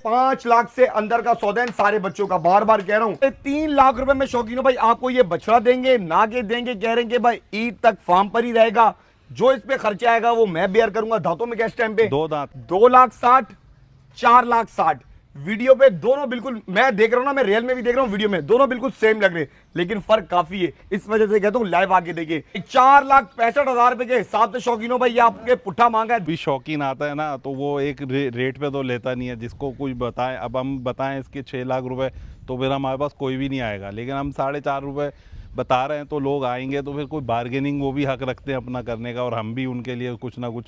5 लाख से अंदर का सौदा है सारे बच्चों का, बार बार कह रहा हूं। 3 लाख रुपए में शौकीनों भाई आपको ये बछड़ा देंगे, नागे देंगे, कह रहे हैं कि भाई ईद तक फार्म पर ही रहेगा, जो इस पे खर्चा आएगा वो मैं बेयर करूंगा। दांतों में क्या इस टाइम पे 2 दांत 2,60,000 4,60,000 वीडियो पे दोनों बिल्कुल, मैं देख रहा हूं ना, मैं रियल में भी देख रहा हूं, वीडियो में दोनों बिल्कुल सेम लग रहे, लेकिन फर्क काफी है। इस वजह से कहता हूं लाइव आके देखिए। 4,65,000 रुपए के हिसाब से शौकीनों भाई ये आपके पुट्ठा मांगा है। भी शौकीन आता है ना तो वो एक रेट पे तो लेता नहीं है, जिसको कुछ बताएं। अब हम बताएं इसके 6 लाख रुपए तो फिर हमारे पास कोई भी नहीं आएगा, लेकिन हम 4.5 रुपए बता रहे हैं तो लोग आएंगे, तो फिर कोई बार्गेनिंग वो भी हक रखते हैं अपना करने का, और हम भी उनके लिए कुछ ना कुछ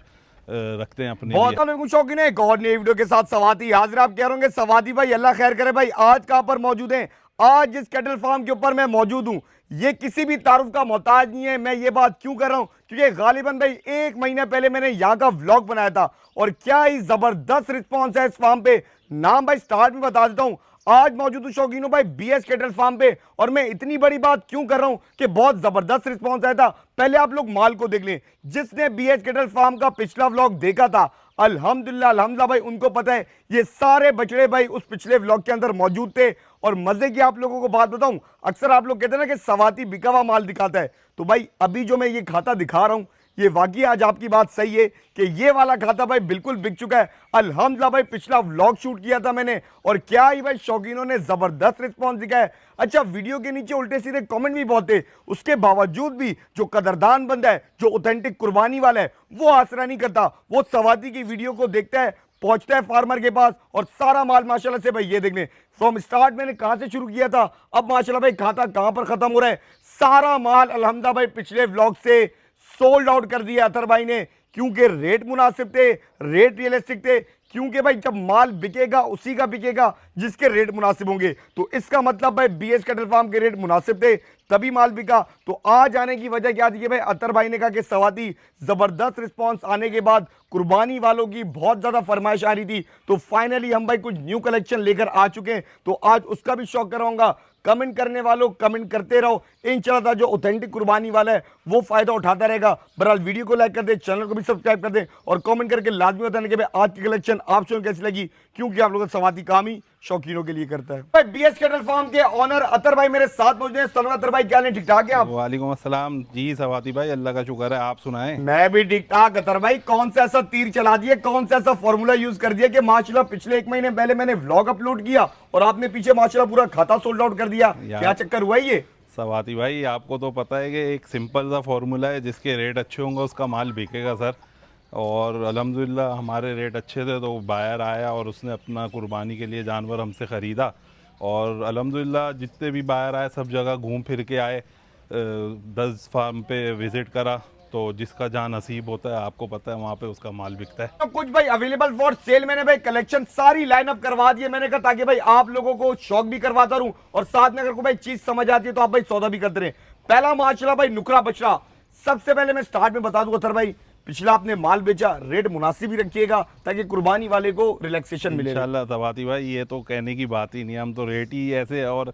रखते हैं अपने लिए। बहुत शौकीन है। एक और नई वीडियो के साथ सवाती हाजिर। आप कह रहे सवाती भाई अल्लाह खैर करे भाई, आज कहां पर मौजूद हैं? आज जिस कैटल फार्म के ऊपर मैं मौजूद हूं ये किसी भी तारुफ का मोहताज नहीं है। मैं ये बात क्यों कर रहा हूं? क्योंकि गालिबन भाई 1 महीने पहले मैंने यहां का व्लॉग बनाया था और क्या ही जबरदस्त रिस्पॉन्स है इस फार्म पे। नाम भाई स्टार्ट में बता देता हूं। आज मौजूद हूं शौकीनों भाई बीएस कैटल फार्म पे, और मैं इतनी बड़ी बात क्यों कर रहा हूं कि बहुत जबरदस्त रिस्पांस आया था। पहले आप लोग माल को देख लें। जिसने बीएस कैटल फार्म का पिछला व्लॉग देखा था अल्हम्दुलिल्लाह भाई उनको पता है ये सारे बछड़े भाई उस पिछले व्लॉग के अंदर मौजूद थे। और मजे की आप लोगों को बात बताऊं, अक्सर आप लोग कहते हैं ना कि सवाती बिका हुआ माल दिखाता है, तो भाई अभी जो मैं ये खाता दिखा रहा हूं ये वाकई आज आपकी बात सही है कि ये वाला खाता भाई बिल्कुल बिक चुका है। अल्हम्दुलिल्लाह भाई पिछला व्लॉग शूट किया था मैंने, और क्या ही भाई शौकीनों ने जबरदस्त रिस्पांस दिखाया है। अच्छा, वीडियो के नीचे उल्टे सीधे कमेंट भी बहुत थे, उसके बावजूद भी जो कदरदान बंदा है, जो ऑथेंटिक कुर्बानी वाला है, वो आसरा नहीं करता। वो सवाती की वीडियो को देखता है, पहुंचता है फार्मर के पास और सारा माल माशाल्लाह से भाई ये देख लें फ्रॉम स्टार्ट मैंने कहां से शुरू किया था, अब माशाल्लाह भाई खाता कहां पर खत्म हो रहा है। सारा माल अल्हम्दुलिल्लाह भाई पिछले व्लॉग से सोल्ड आउट कर दिया अतर भाई ने, क्योंकि रेट मुनासिब थे, रेट रियलिस्टिक थे। क्योंकि भाई जब माल बिकेगा उसी का बिकेगा जिसके रेट मुनासिब होंगे, तो इसका मतलब भाई बीएस कैटल फार्म के रेट मुनासिब थे तभी माल बिका। तो आज आने की वजह क्या थी भाई? अतर भाई ने कहा कि सवाती जबरदस्त रिस्पांस आने के बाद कुर्बानी वालों की बहुत ज्यादा फरमाइश आ रही थी, तो फाइनली हम भाई कुछ न्यू कलेक्शन लेकर आ चुके हैं, तो आज उसका भी शौक कराऊंगा। कमेंट करने वालों कमेंट करते रहो, इंशाल्लाह जो ऑथेंटिक कुर्बानी वाला है वो फायदा उठाता रहेगा। बहरहाल वीडियो को लाइक कर दे, चैनल को भी सब्सक्राइब कर दे और कमेंट करके लाजमी बताने के भाई आज की कलेक्शन आप सबको कैसी लगी, क्योंकि आप लोगों का सवाती काम ही शौकीनों के लिए करता है। भाई बीएस कैटल फार्म के ऑनर अतर भाई मेरे साथ मौजूद हैं। सलाम अतर भाई, क्या हाल है? ठीक ठाक है आप? वालेकुम अस्सलाम जी सवाती भाई, अल्लाह का शुक्र है, आप सुनाएं। मैं भी ठीक ठाक। अतर भाई कौन सा ऐसा तीर चला दिया, कौन सा ऐसा फॉर्मूला यूज कर दिया कि माशाल्लाह पिछले 1 महीने पहले मैंने व्लॉग अपलोड किया और आपने पीछे माशाल्लाह पूरा खाता सोल्ड आउट कर दिया? क्या चक्कर हुआ ये सवाती भाई? आपको तो पता है कि एक सिंपल सा फॉर्मूला है, जिसके रेट अच्छे होंगे उसका माल बिकेगा सर। और अल्हम्दुलिल्लाह हमारे रेट अच्छे थे तो बायर आया और उसने अपना कुर्बानी के लिए जानवर हमसे ख़रीदा, और अल्हम्दुलिल्लाह जितने भी बायर आए सब जगह घूम फिर के आए, 10 फार्म पे विज़िट करा, तो जिसका जहाँ नसीब होता है आपको पता है वहाँ पे उसका माल बिकता है। तो कुछ भाई अवेलेबल फॉर सेल मैंने भाई कलेक्शन सारी लाइनअप करवा दी है। मैंने कहा ताकि भाई आप लोगों को शौक भी करवाता रहूं और साथ में अगर कोई भाई चीज समझ आती है तो आप भाई सौदा भी करते रहे। पहला माशाल्लाह भाई नुकरा बछड़ा। सबसे पहले मैं स्टार्ट में बता दूंगा सर भाई, पिछला आपने माल बेचा, रेट मुनासिब ही रखिएगा ताकि कुर्बानी वाले को रिलैक्सेशन मिले। इंशाल्लाह सवाती भाई ये तो कहने की बात ही नहीं, हम तो रेट ही ऐसे, और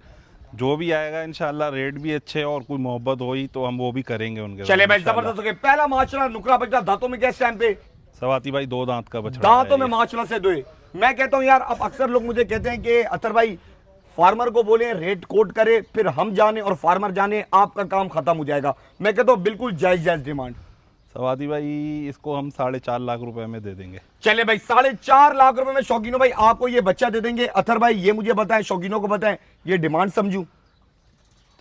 जो भी आएगा इंशाल्लाह रेट भी अच्छे और कोई मोहब्बत होई तो हम वो भी करेंगे उनके। चले भाई जबरदस्त हो गए। पहला माशाल्लाह नुकरा बछड़ा। दांतों में क्या टाइम पे? सवाती भाई 2 दांत का बछड़ा। दांतों में माशाल्लाह से दो। मैं कहता हूं यार, अब अक्सर लोग मुझे कहते हैं कि अतर भाई फार्मर को बोले रेट कोट करे, फिर हम जाने और फार्मर जाने, आपका काम खत्म हो जाएगा। मैं कहता हूं बिल्कुल जायज जायज डिमांड। सवाती भाई इसको हम 4.5 लाख रुपए में दे देंगे। चले भाई 4.5 लाख रुपए में शौकीनों भाई आपको ये बच्चा दे देंगे। अतर भाई ये मुझे बताएं, शौकीनों को बताएं, ये डिमांड समझू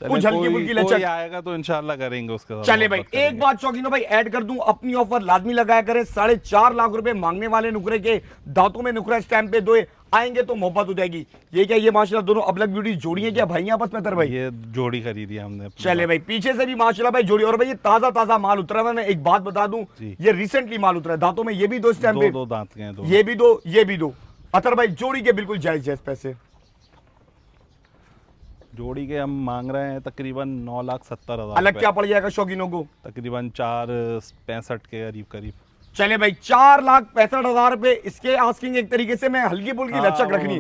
कुछ हल्की फुल्की लचक आएगा तो इंशाल्लाह करेंगे उसके साथ। चले भाई एक बात शौकीनों भाई ऐड कर दूं, अपनी ऑफर लाजमी लगाया करें। 4.5 लाख रुपए मांगने वाले नुकरे के दांतों में नुकरा स्टैंप पे दो आएंगे तो मोहब्बत हो जाएगी। ये क्या, ये माशाल्लाह दोनों अलग ब्यूटी जोड़ी है क्या भाई आपस में? अतर भाई ये जोड़ी खरीदी है हमने। चले भाई पीछे से भी माशाल्लाह भाई जोड़ी। और भाई ये ताजा ताजा माल उतरा है। मैं एक बात बता दूं, ये रिसेंटली माल उतरा है। दांतों में ये भी दो स्टैंप पे, 2 दांत के हैं, ये भी दो, ये भी दो। अतर भाई जोड़ी के बिल्कुल जायज जायज पैसे। जोड़ी के हम मांग रहे हैं तकरीबन 9,70,000। अलग क्या पड़ जाएगा शौकीनों को? तकरीबन 4.65 के करीब करीब। चले भाई 4,65,000 रुपए इसके आस्किंग। एक तरीके से मैं हल्की फुल्की लचक रखनी।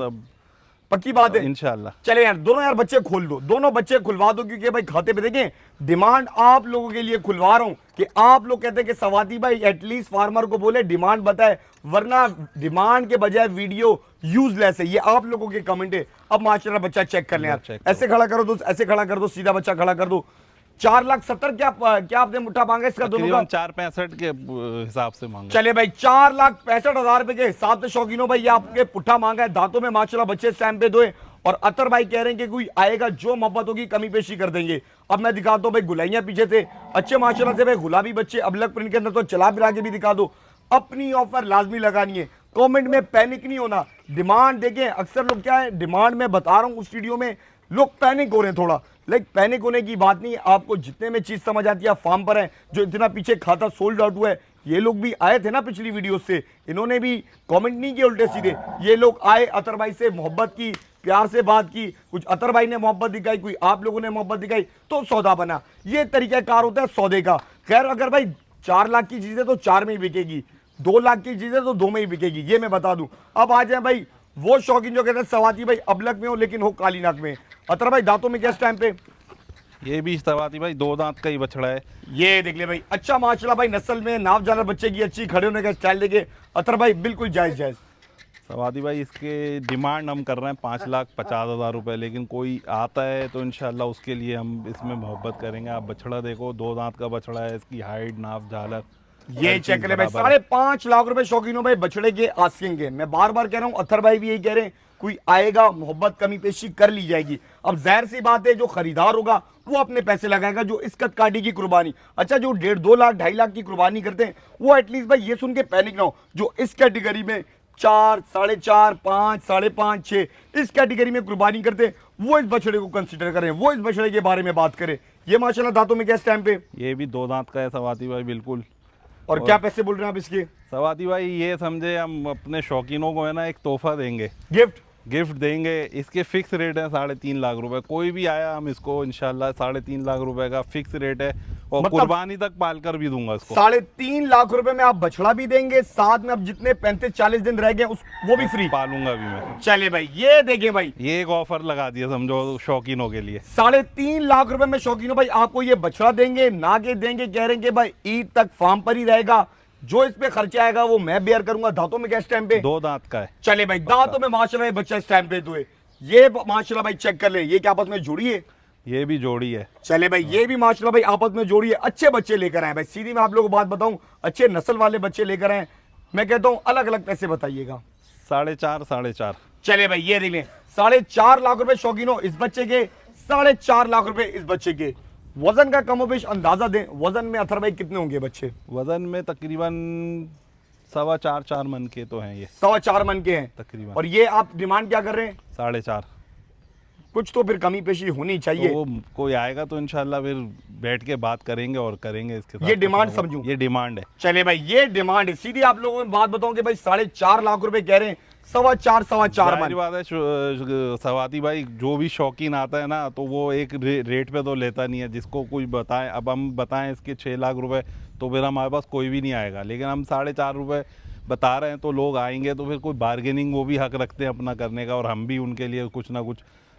पक्की बात है इंशाल्लाह। चले यार दोनों यार बच्चे खोल दो, दोनों बच्चे खुलवा दो, क्योंकि भाई खाते पे देखें डिमांड आप लोगों के लिए खुलवा रहा हूं कि आप लोग कहते हैं कि सवाती भाई एटलीस्ट फार्मर को बोले डिमांड बताए, वरना डिमांड के बजाय वीडियो यूजलेस है। ये आप लोगों के कमेंट है। अब माशाल्लाह बच्चा चेक कर लें यार, ऐसे खड़ा करो दोस्त, ऐसे खड़ा कर दो, सीधा बच्चा खड़ा कर दो। 4,70,000 क्या आपने मुट्ठा मांगा इसका दोनों का? 465 के हिसाब से मांगा। चले भाई 4,65,000 रुपए के हिसाब से शौकीनों भाई ये आपके पुट्ठा मांगा है। दांतों में माशाल्लाह बच्चे स्टैम्प पे दोए, और अतर भाई कह रहे हैं कि कोई आएगा जो मोहब्बत होगी कमी पेशी कर देंगे। अब मैं दिखाता हूं भाई गुलाइयां पीछे से अच्छे माशाल्लाह से भाई गुलाबी बच्चे, अबलग प्रिंट के अंदर तो चला फिरा के भी दिखा दो। अपनी ऑफर लाजमी लगानी है, कमेंट में पैनिक नहीं होना। डिमांड देखें अक्सर लोग क्या है डिमांड में बता रहा हूं उस वीडियो में लोग पैनिक हो रहे हैं थोड़ा, लाइक पैनिक होने की बात नहीं है। आपको जितने में चीज समझ आती है फार्म पर है, जो इतना पीछे खाता सोल्ड आउट हुआ है, ये लोग भी आए थे ना पिछली वीडियो से, इन्होंने भी कमेंट नहीं किए उल्टे सीधे। ये लोग आए अतर भाई से मोहब्बत की, प्यार से बात की, कुछ अतर भाई ने मोहब्बत दिखाई, कोई आप लोगों ने मोहब्बत दिखाई, तो सौदा बना। ये तरीकाकार होता है सौदे का। खैर अगर भाई 4 लाख की चीजें तो 4 में ही बिकेगी, 2 लाख की चीजें तो 2 में ही बिकेगी, ये मैं बता दूं। अब आ जाए भाई वो शौकीन जो कहते हैं सवाती भाई अबलग में हो लेकिन हो काली नाक में। अतर भाई दांतों में क्या इस टाइम पे? ये भी सवाती भाई 2 दांत का ही बछड़ा है। ये देख ले भाई, अच्छा माशाल्लाह भाई नस्ल में नाव जानवर बच्चे की अच्छी, खड़े होने का स्टाइल देखे अतर भाई बिल्कुल जायज जायज। सवाती भाई इसके डिमांड हम कर रहे हैं 5,50,000 रुपये, लेकिन कोई आता है तो इंशाल्लाह उसके लिए हम इसमें मोहब्बत करेंगे। आप बछड़ा देखो, 2 दांत का बछड़ा है, इसकी हाइट नाप झालर ये चेक करें भाई, 5.5 लाख रुपए शौकीनों भाई बछड़े के आस्किंग के। मैं बार बार कह रहा हूं, अथर भाई भी यही कह रहे हैं, कोई आएगा मोहब्बत कमी पेशी कर ली जाएगी। अब जाहिर सी बात है जो खरीदार होगा वो अपने पैसे लगाएगा, जो इस कदकाठी की कुर्बानी, अच्छा जो 1.5 2 लाख 2.5 लाख की कुर्बानी करते हैं वो एटलीस्ट भाई ये सुन के पैनिक ना हो, जो इस कैटेगरी में 4, 4.5, 5, 5.5, 6 इस कैटेगरी में कुर्बानी करते हैं वो इस बछड़े को कंसीडर करें, वो इस बछड़े के बारे में बात करें। ये माशाल्लाह दांतों में क्या इस टाइम पे? ये भी 2 दांत का है सवाती भाई बिल्कुल। और क्या पैसे बोल रहे हैं आप इसके? सवाती भाई ये समझे हम अपने शौकीनों को है ना एक तोहफा देंगे, गिफ्ट देंगे। इसके फिक्स रेट है 3.5 लाख रुपए। कोई भी आया हम इसको इंशाल्लाह 3.5 लाख रुपए का फिक्स रेट है, और मतलब कुर्बानी तक पालकर भी दूंगा इसको। 3.5 लाख रुपए में आप बछड़ा भी देंगे, साथ में अब जितने 35-40 दिन रह गए उस वो भी फ्री पालूंगा भी मैं। चले भाई ये देखें भाई, ये एक ऑफर लगा दिया समझो शौकीनों के लिए। 3.5 लाख रुपए में शौकीनों भाई आपको ये बछड़ा देंगे, ना के देंगे, कह रहे हैं कि भाई ईद तक फार्म पर ही रहेगा, जो इस पे खर्चा आएगा वो मैं बेयर करूंगा। दांतों में क्या इस टाइम पे? 2 दांत का है। चले भाई दांतों में माशाल्लाह बच्चा इस टाइम पे तो है। ये माशाल्लाह भाई चेक कर ले, ये क्या आपस में जोड़ी है? ये भी जोड़ी है। चले भाई ये भी माशाल्लाह भाई आपस में जोड़ी है। अच्छे बच्चे लेकर आए भाई, सीधी मैं आप लोगों को बात बताऊं, अच्छे नस्ल वाले बच्चे लेकर आए। मैं कहता हूं अलग अलग पैसे बताइएगा। 4.5 चले भाई ये देख लें, 4.5 लाख रुपए शौकीनों इस बच्चे के, 4.5 लाख रुपए इस बच्चे के। वजन का कमोबेश अंदाजा दें, वजन में अथर भाई कितने होंगे बच्चे? वजन में तकरीबन 4.25 मन के तो हैं, ये 4.25 मन के हैं तकरीबन। और ये आप डिमांड क्या कर रहे हैं? 4.5। कुछ तो फिर कमी पेशी होनी चाहिए। तो कोई आएगा तो इंशाल्लाह फिर बैठ के बात करेंगे और करेंगे इसके साथ। ये डिमांड समझूं? ये डिमांड है। चले भाई ये डिमांड है, सीधी आप लोगों को बात बताऊं कि भाई 4.5 लाख रुपए कह रहे हैं, 4.25 मन। बात है सवाती भाई, जो भी शौकीन आता है ना तो वो एक रेट पे तो लेता नहीं है। जिसको कुछ बताएं, अब हम बताएं इसके 6 लाख रुपए तो फिर हमारे पास कोई भी नहीं आएगा, लेकिन हम 4.5 रुपए बता रहे हैं तो लोग आएंगे, तो फिर कोई बार्गेनिंग वो भी हक रखते हैं अपना करने का, और हम भी उनके लिए कुछ ना कुछ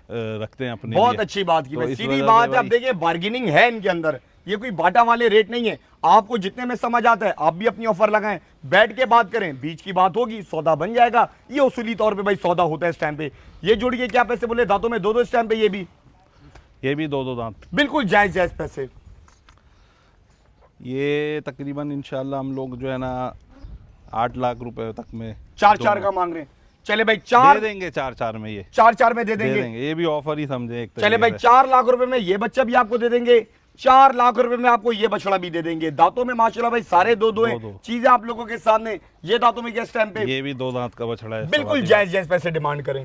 रखते हैं अपने बहुत लिए। अच्छी बात की तो भाई, इस सीधी वजह से बात है। अब भाई देखिए बार्गेनिंग है इनके अंदर, ये कोई बाटा वाले रेट नहीं है। आपको जितने में समझ आता है आप भी अपनी ऑफर लगाएं, बैठ के बात करें, बीच की बात होगी, सौदा बन जाएगा। ये उसूली तौर पे भाई सौदा होता है इस टाइम पे। ये जोड़ी के क्या पैसे बोले? दांतों में 2 इस टाइम पे। ये भी 2 दांत, बिल्कुल जायज जायज पैसे। ये तकरीबन इंशाल्लाह हम लोग जो है ना 8 लाख रुपए तक में 4 का मांग रहे हैं। चले भाई 4 दे देंगे, 4 में ये 4 में दे देंगे। ये भी ऑफर ही समझे एक चले भाई 4 लाख रुपए में ये बच्चा भी आपको दे देंगे, 4 लाख रुपए में आपको ये बछड़ा भी दे देंगे। दांतों में माशाल्लाह भाई सारे 2 हैं। चीजें आप लोगों के सामने। ये दांतों में क्या इस टाइम पे? ये भी 2 दांत का बछड़ा है। बिल्कुल जायज जायज पैसे डिमांड करें।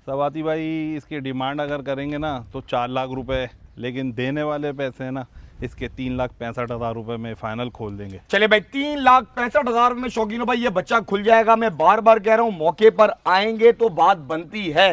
सवाती भाई इसकी डिमांड अगर करेंगे ना तो 4 लाख रुपए, लेकिन देने वाले पैसे हैं ना इसके 3,65,000 रुपए में फाइनल खोल देंगे। चले भाई 3,65,000 में शौकीनों भाई ये बच्चा खुल जाएगा। मैं बार बार कह रहा हूं मौके पर आएंगे तो बात बनती है,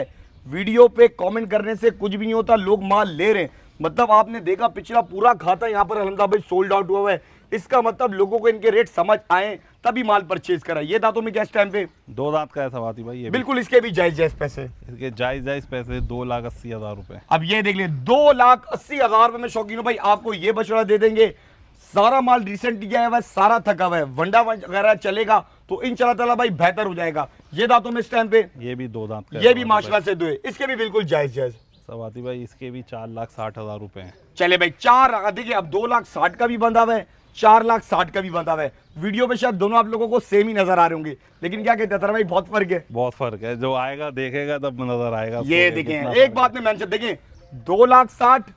वीडियो पे कमेंट करने से कुछ भी नहीं होता। लोग माल ले रहे हैं, मतलब आपने देखा पिछला पूरा खाता यहाँ पर अल्हम्दुलिल्लाह भाई सोल्ड आउट हुआ है। इसका मतलब लोगों को इनके रेट समझ आए तभी माल परचेज करा। ये दांतों में क्या इस टाइम पे? 2 दांत का है सवाती भाई ये भी। बिल्कुल, इसके भी जायज जायज पैसे। इसके जायज जायज पैसे 2,80,000 रुपए। अब ये देख ले 2,80,000 रुपए में शौकीनों भाई आपको ये बछड़ा दे देंगे। सारा माल रिसेंट गया है, सारा थका हुआ है, वंडा वगैरह चलेगा तो इंशाल्लाह ताला भाई बेहतर हो जाएगा। ये दांतों में इस टाइम पे ये भी 2 दांत का ये भी माशाल्लाह से दो है, इसके भी बिल्कुल जायज जायज सवाती भाई। इसके भी 4,60,000 रुपए हैं। चले भाई 4 देखिए, अब 2,60,000 का भी बंधा हुआ है, 4,60,000 का भी बंधा हुआ है। वीडियो पे शायद दोनों आप लोगों को सेम ही नजर आ रहे होंगे, लेकिन क्या कहते हैं भाई बहुत फर्क है। बहुत फर्क है, जो आएगा देखेगा तब नजर आएगा। ये देखें एक बात में मेंशन देखें, 2,60,000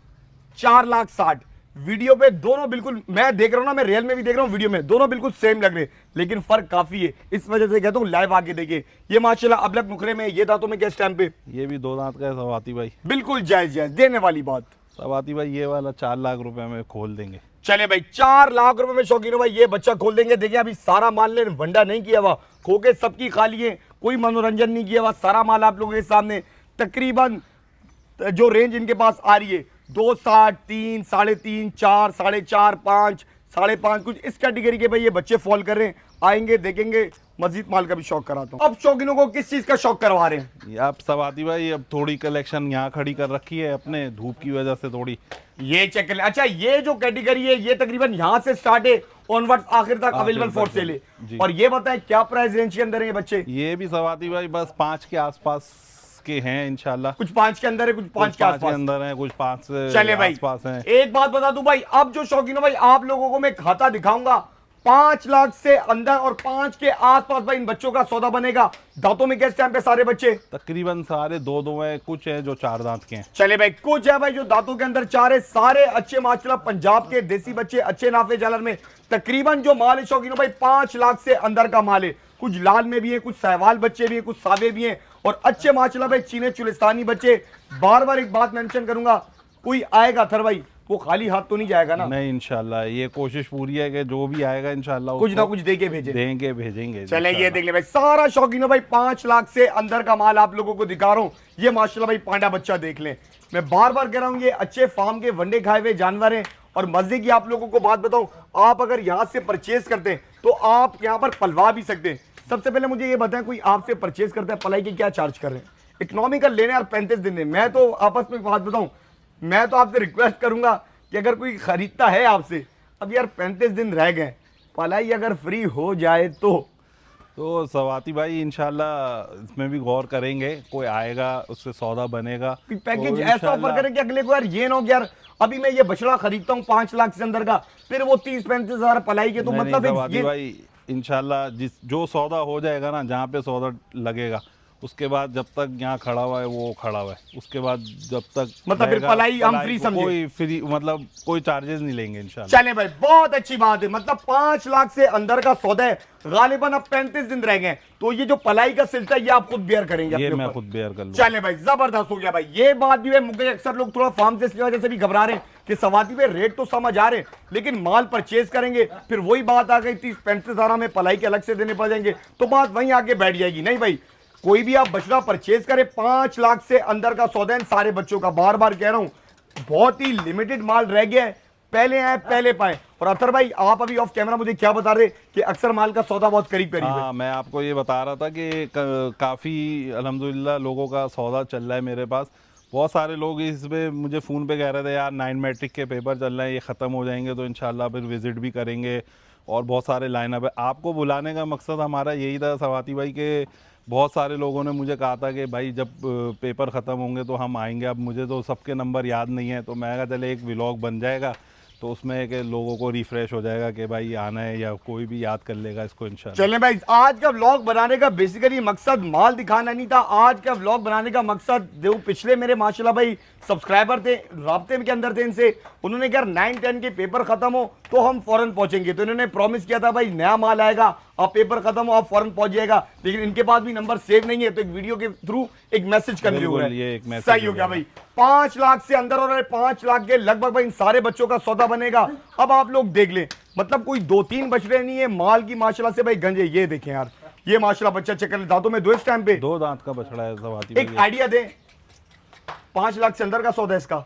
4,60,000 वीडियो पे दोनों बिल्कुल, मैं देख रहा हूं ना, मैं रियल में भी देख रहा हूं, वीडियो में दोनों बिल्कुल सेम लग रहे, लेकिन फर्क काफी है। इस वजह से कहता हूं लाइव आके देखिए। ये माशाल्लाह अबलक मुखरे में, ये दांतों में क्या इस टाइम पे? ये भी 2 दांत का है सवाती भाई। बिल्कुल जायज जायज देने वाली बात। सवाती भाई ये वाला 4 लाख रुपए में खोल देंगे। चले भाई 4 लाख रुपए में शौकीनों भाई ये बच्चा खोल देंगे। देखिए अभी सारा माल ने वंडा नहीं किया हुआ, खोके सबकी खाली है, कोई मनोरंजन नहीं किया हुआ, सारा माल आप लोगों के सामने। तकरीबन जो रेंज इनके पास आ रही है 2,60,000 3 3.5 4 4.5 5 5.5 कुछ इस कैटेगरी के भाई ये बच्चे फॉल कर रहे हैं। आएंगे देखेंगे, मजीद माल का भी शौक कराता हूँ। अब शौकीनों को किस चीज का शौक करवा रहे हैं? ये आप सवाती भाई अब थोड़ी कलेक्शन यहाँ खड़ी कर रखी है अपने, धूप की वजह से थोड़ी। ये चेक कर ले। अच्छा ये जो कैटेगरी है ये तकरीबन यहाँ से स्टार्ट है, ऑनवर्ड आखिर तक अवेलेबल फॉर सेल है। और ये बताएं क्या प्राइस रेंज के अंदर है ये बच्चे? ये भी सवाती भाई बस 5 के आसपास के हैं इंशाल्लाह। कुछ 5 के अंदर है, कुछ 5 के आसपास अंदर है, कुछ 5 से चले भाई आसपास हैं। एक बात बता दूं भाई, अब जो शौकीनों भाई आप लोगों को मैं खाता दिखाऊंगा 5 लाख से अंदर और 5 के आसपास भाई इन बच्चों का सौदा बनेगा। दांतों में किस टाइम पे सारे बच्चे? तकरीबन सारे 2 हैं, कुछ है जो 4 दांत के हैं। चले भाई कुछ है भाई जो दांतों के अंदर 4 है, सारे अच्छे माशाल्लाह पंजाब के देसी बच्चे, अच्छे नाफे जालर में। तकरीबन जो माल है शौकीनों भाई 5 लाख से अंदर का माल है। कुछ लाल में भी है, कुछ सहवाल बच्चे भी हैं, कुछ सावे भी हैं और अच्छे माशाल्लाह भाई चीने चुलिस्तानी बच्चे। बार बार एक बात मेंशन करूंगा, कोई आएगा थर भाई वो खाली हाथ तो नहीं जाएगा ना? नहीं इंशाल्लाह, ये कोशिश पूरी है कि जो भी आएगा इंशाल्लाह कुछ ना कुछ देके भेजेंगे। चले ये देख ले भाई सारा शौकीनों भाई 5 लाख से अंदर का माल आप लोगों को दिखा रहा हूं। ये माशाल्लाह भाई पांडा बच्चा देख लें। मैं बार बार कह रहा हूं ये अच्छे फार्म के वंडे खाए हुए जानवर हैं। और मजे की आप लोगों को बात बताऊं, आप अगर यहां से परचेज करते हैं तो आप यहां पर पलवा भी सकते हैं। सबसे पहले मुझे ये बताएं, कोई आपसे परचेज करता है पलाई के क्या चार्ज कर रहे हैं? इकोनॉमिकल लेने और 35 दिन में। मैं तो आपस में बात बताऊं, मैं तो आपसे रिक्वेस्ट करूंगा कि अगर कोई खरीदता है आपसे, अब यार 35 दिन रह गए, पलाई अगर फ्री हो जाए तो सवाती भाई इंशाल्लाह इसमें भी गौर करेंगे, कोई आएगा उससे सौदा बनेगा। पैकेज तो ऐसा ऑफर करें कि अगले को यार ये ना हो यार अभी मैं ये बछड़ा खरीदता हूँ 5 लाख से अंदर का, फिर वो 30-35 पलाई के, तो नहीं, मतलब सवाती भाई इंशाल्लाह जो सौदा हो जाएगा ना, जहाँ पे सौदा लगेगा उसके बाद जब तक यहाँ खड़ा हुआ है वो खड़ा हुआ है, उसके बाद जब तक मतलब फिर पलाई हम फ्री समझे, कोई फ्री मतलब कोई चार्जेस नहीं लेंगे इंशाल्लाह। चले भाई बहुत अच्छी बात है। मतलब 5 लाख से अंदर का सौदा है, गालिबन अब 35 दिन रह गए, तो ये जो पलाई का सिलसिला ये आप खुद बेयर करेंगे? ये मैं खुद बेयर कर लूंगा। चले भाई जबरदस्त हो गया भाई। ये बात भी है, मुझे अक्सर लोग थोड़ा फार्म से इसकी वजह से भी घबरा रहे हैं कि सवाती पे रेट तो समझ आ रहे हैं लेकिन माल परचेज करेंगे फिर वही बात आ गई 30-35 हज़ार में पलाई के अलग से देने पड़ जाएंगे, तो बात वहीं आके बैठ जाएगी। नहीं भाई, कोई भी आप बछड़ा परचेज करे 5 लाख से अंदर का सौदा है सारे बच्चों का। बार बार कह रहा हूं बहुत ही लिमिटेड माल रह गया है, पहले आए पहले पाए। और अतर भाई आप अभी ऑफ कैमरा मुझे क्या बता रहे कि अक्सर माल का सौदा बहुत करीब करीब है? मैं आपको ये बता रहा था कि काफ़ी अल्हम्दुलिल्लाह लोगों का सौदा चल रहा है मेरे पास। बहुत सारे लोग इस पे मुझे फ़ोन पे कह रहे थे यार 9 मैट्रिक के पेपर चल रहे हैं, ये ख़त्म हो जाएंगे तो इंशाल्लाह फिर विज़िट भी करेंगे और बहुत सारे लाइनअप है। आपको बुलाने का मकसद हमारा यही था सवाती भाई के, बहुत सारे लोगों ने मुझे कहा था कि भाई जब पेपर ख़त्म होंगे तो हम आएंगे। अब मुझे तो सबके नंबर याद नहीं है, तो मैं कहा चले एक व्लॉग बन जाएगा तो उसमें कि लोगों को रिफ्रेश हो जाएगा कि भाई आना है, या कोई भी याद कर लेगा इसको इंशाल्लाह। चलें भाई, आज का व्लॉग बनाने का बेसिकली मकसद माल दिखाना नहीं था। आज का व्लॉग बनाने का मकसद जो पिछले मेरे माशाल्लाह भाई सब्सक्राइबर थे, राब्ते के अंदर थे इनसे, उन्होंने कहा 9-10 के पेपर खत्म हो तो हम फौरन पहुंचेंगे। तो इन्होंने प्रॉमिस किया था भाई नया माल आएगा, आप पेपर खत्म हो आप फौरन पहुंच जाएगा, लेकिन इनके पास भी नंबर सेव नहीं है, तो एक वीडियो के थ्रू एक मैसेज कर लिया। सही हो गया भाई, 5 लाख से अंदर और 5 लाख के लगभग भाई इन सारे बच्चों का सौदा बनेगा। अब आप लोग देख लें, मतलब कोई 2-3 बछड़े नहीं है, माल की माशाल्लाह से भाई गंजे। ये देखें यार, ये माशाल्लाह बच्चा चेक कर ले, दांतों में 2 इस टाइम पे 2 दांत का बछड़ा है सवाती। एक आइडिया दे 5 लाख से अंदर का सौदा इसका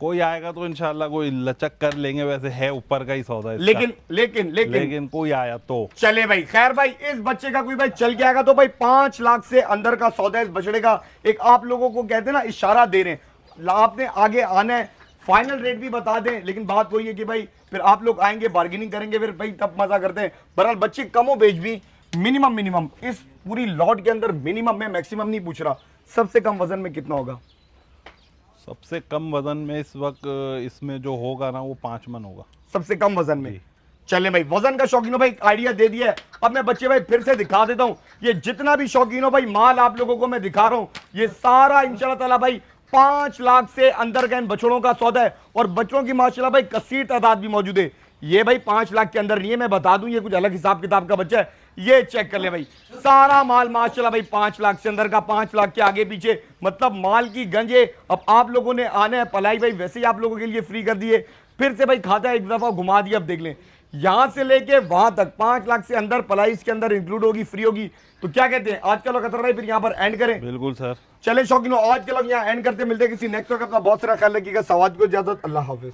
कोई आएगा तो इंशाल्लाह कोई लचक कर लेंगे, वैसे है ऊपर का ही सौदा इसका। लेकिन कोई आया तो चले भाई। खैर भाई, इस बच्चे का कोई भाई चल के आएगा तो भाई 5 लाख से अंदर का सौदा है इस बछड़े का। एक आप लोगों को कहते हैं ना, इशारा दे रहे हैं, आपने आगे आना है, फाइनल रेट भी बता दें, लेकिन बात वही है कि भाई फिर आप लोग आएंगे, बार्गेनिंग करेंगे, फिर भाई तब मजा करते हैं। बहरहाल बच्चे कमो बेच भी मिनिमम इस पूरी लॉट के अंदर मिनिमम, में मैक्सिमम नहीं पूछ रहा, सबसे कम वजन में कितना होगा? सबसे कम वजन में इस वक्त इसमें जो होगा ना वो 5 मन होगा, सबसे कम वजन में। चले भाई, वजन का शौकीन हो भाई, आइडिया दे दिया है। अब मैं बच्चे भाई फिर से दिखा देता हूं, ये जितना भी शौकीन हो भाई, माल आप लोगों को मैं दिखा रहा हूं, ये सारा इंशाल्लाह ताला भाई 5 लाख से अंदर का इन बछड़ों का सौदा है। और बच्चों की माशाल्लाह भाई कसीर तादाद भी मौजूद है। ये भाई 5 लाख के अंदर नहीं है, मैं बता दूं, ये कुछ अलग हिसाब किताब का बच्चा है। ये चेक कर ले भाई, सारा माल माशाल्लाह भाई 5 लाख से अंदर का, 5 लाख के आगे पीछे, मतलब माल की गंजे। अब आप लोगों ने आना है, पलाई भाई वैसे ही आप लोगों के लिए फ्री कर दिए, फिर से भाई खाता एक दफा घुमा दिया। अब देख लें, यहां से लेके वहां तक 5 लाख से अंदर पलाई इसके अंदर इंक्लूड होगी, फ्री होगी। तो क्या कहते हैं, आज का लोग खतर भाई फिर यहाँ पर एंड करें? बिल्कुल सर। चले शौकीनों, आज के लोग यहाँ एंड करते, मिलते किसी नेक्स्ट वक्त। अपना बहुत सारा ख्याल रखिएगा। सवाद को इजाजत, अल्लाह हाफिज।